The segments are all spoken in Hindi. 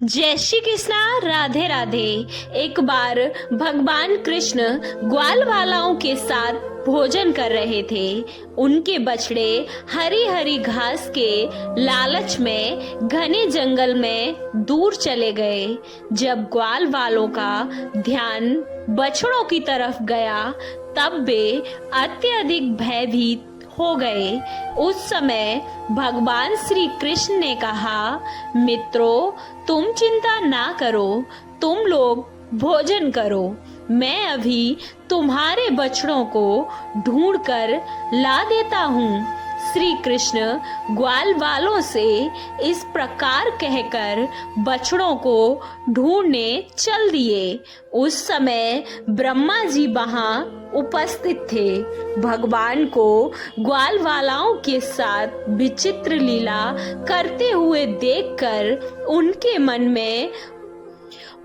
जय श्री कृष्णा, राधे राधे। एक बार भगवान कृष्ण ग्वाल वालाओं के साथ भोजन कर रहे थे। उनके बछड़े हरी हरी घास के लालच में घने जंगल में दूर चले गए। जब ग्वाल वालों का ध्यान बछड़ों की तरफ गया तब वे अत्यधिक भयभीत हो गए। उस समय भगवान श्री कृष्ण ने कहा, मित्रों, तुम चिंता ना करो, तुम लोग भोजन करो। मैं अभी तुम्हारे बछड़ों को ढूंढ कर ला देता हूँ। श्री कृष्ण ग्वाल वालों से इस प्रकार कहकर बछड़ों को ढूंढने चल दिए। उस समय ब्रह्मा जी वहां उपस्थित थे। भगवान को ग्वाल वालाओं के साथ विचित्र लीला करते हुए देखकर उनके मन में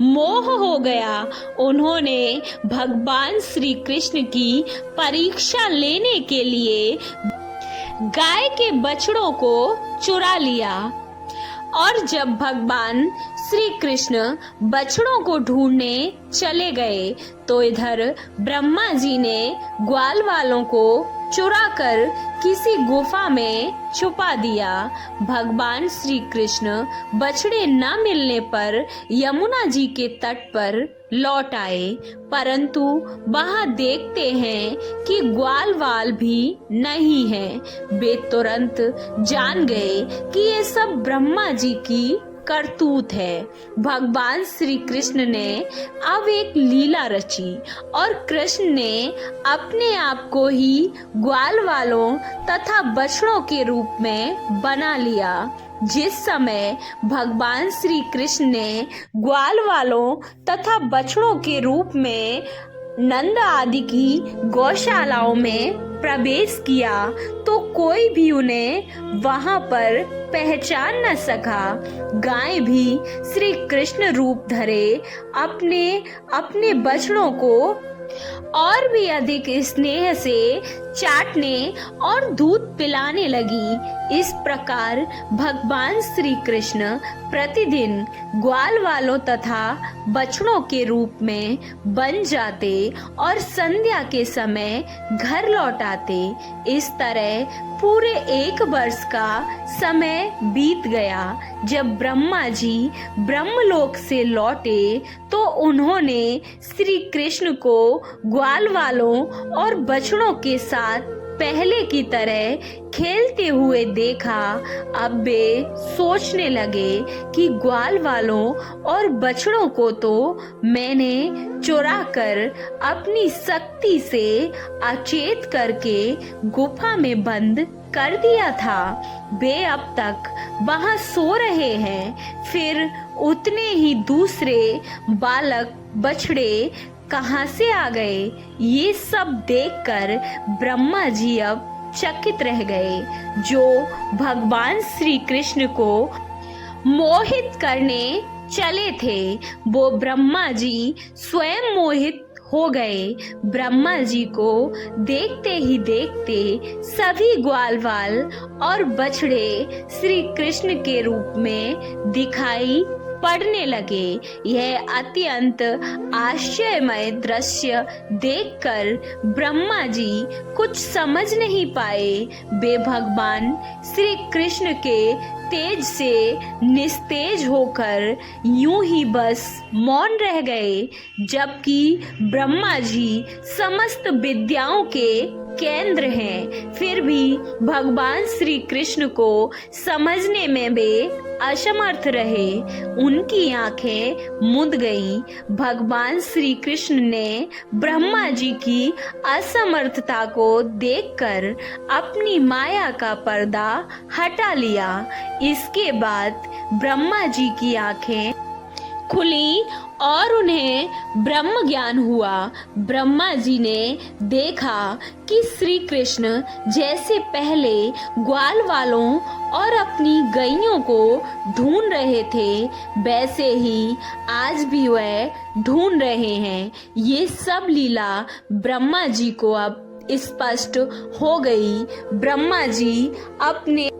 मोह हो गया। उन्होंने भगवान श्री कृष्ण की परीक्षा लेने के लिए गाय के बछड़ों को चुरा लिया। और जब भगवान श्री कृष्ण बछड़ों को ढूंढने चले गए तो इधर ब्रह्मा जी ने ग्वाल वालों को चुराकर किसी गुफा में छुपा दिया। भगवान श्री कृष्ण बछड़े न मिलने पर यमुना जी के तट पर लौट आए, परंतु वहां देखते हैं कि ग्वाल वाल भी नहीं है। वे तुरंत जान गए कि ये सब ब्रह्मा जी की करतूत है। भगवान श्री कृष्ण ने अब एक लीला रची और कृष्ण ने अपने आप को ही ग्वाल वालों तथा बछड़ों के रूप में बना लिया। जिस समय भगवान श्री कृष्ण ने ग्वाल वालों तथा बछड़ों के रूप में नंद आदि की गौशालाओं में प्रवेश किया तो कोई भी उन्हें वहां पर पहचान न सका। गाय भी श्री कृष्ण रूप धरे अपने अपने बछड़ों को और भी अधिक स्नेह से चाटने और दूध पिलाने लगी। इस प्रकार भगवान श्री कृष्ण प्रतिदिन ग्वाल वालों तथा बछड़ों के रूप में बन जाते और संध्या के समय घर लौट आते। इस तरह पूरे 1 वर्ष का समय बीत गया। जब ब्रह्मा जी ब्रह्मलोक से लौटे तो उन्होंने श्री कृष्ण को ग्वाल वालों और बछड़ों के साथ पहले की तरह खेलते हुए देखा। अब वे सोचने लगे कि ग्वाल वालों और बछड़ों को तो मैंने चुरा कर अपनी शक्ति से अचेत करके गुफा में बंद कर दिया था। वे अब तक वहां सो रहे हैं, फिर उतने ही दूसरे बालक बछड़े कहां से आ गए? ये सब देखकर ब्रह्मा जी अब चकित रह गए। जो भगवान श्री कृष्ण को मोहित करने चले थे वो ब्रह्मा जी स्वयं मोहित हो गए। ब्रह्मा जी को देखते ही देखते सभी ग्वालवाल और बछड़े श्री कृष्ण के रूप में दिखाई पड़ने लगे। यह अत्यंत आश्चर्यमय दृश्य देखकर ब्रह्मा जी कुछ समझ नहीं पाए। वे भगवान श्री कृष्ण के तेज से निस्तेज होकर यूं ही बस मौन रह गए। जबकि ब्रह्मा जी समस्त विद्याओं के केंद्र हैं, फिर भी भगवान श्री कृष्ण को समझने में वे असमर्थ रहे। उनकी आंखें मूंद गईं। भगवान श्री कृष्ण ने ब्रह्मा जी की असमर्थता को देखकर अपनी माया का पर्दा हटा लिया। इसके बाद ब्रह्मा जी की आंखें खुली और उन्हें ब्रह्म ज्ञान हुआ। ब्रह्मा जी ने देखा कि श्री कृष्ण जैसे पहले ग्वाल वालों और अपनी गैयों को ढूंढ रहे थे वैसे ही आज भी वह ढूंढ रहे हैं। ये सब लीला ब्रह्मा जी को अब स्पष्ट हो गई। ब्रह्मा जी अपने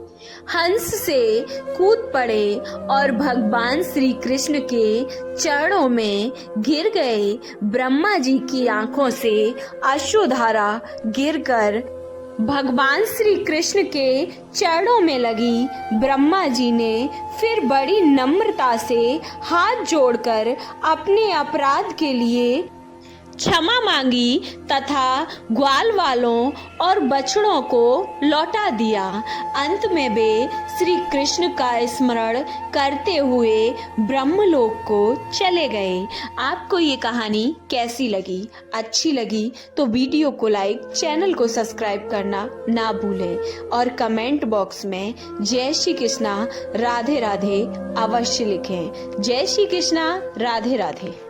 हंस से कूद पड़े और भगवान श्री कृष्ण के चरणों में गिर गए। ब्रह्मा जी की आंखों से अश्रुधारा गिरकर भगवान श्री कृष्ण के चरणों में लगी। ब्रह्मा जी ने फिर बड़ी नम्रता से हाथ जोड़कर अपने अपराध के लिए क्षमा मांगी तथा ग्वाल वालों और बछड़ों को लौटा दिया। अंत में वे श्री कृष्ण का स्मरण करते हुए ब्रह्मलोक को चले गए। आपको ये कहानी कैसी लगी? अच्छी लगी तो वीडियो को लाइक, चैनल को सब्सक्राइब करना ना भूलें और कमेंट बॉक्स में जय श्री कृष्णा राधे राधे अवश्य लिखें। जय श्री कृष्णा राधे राधे।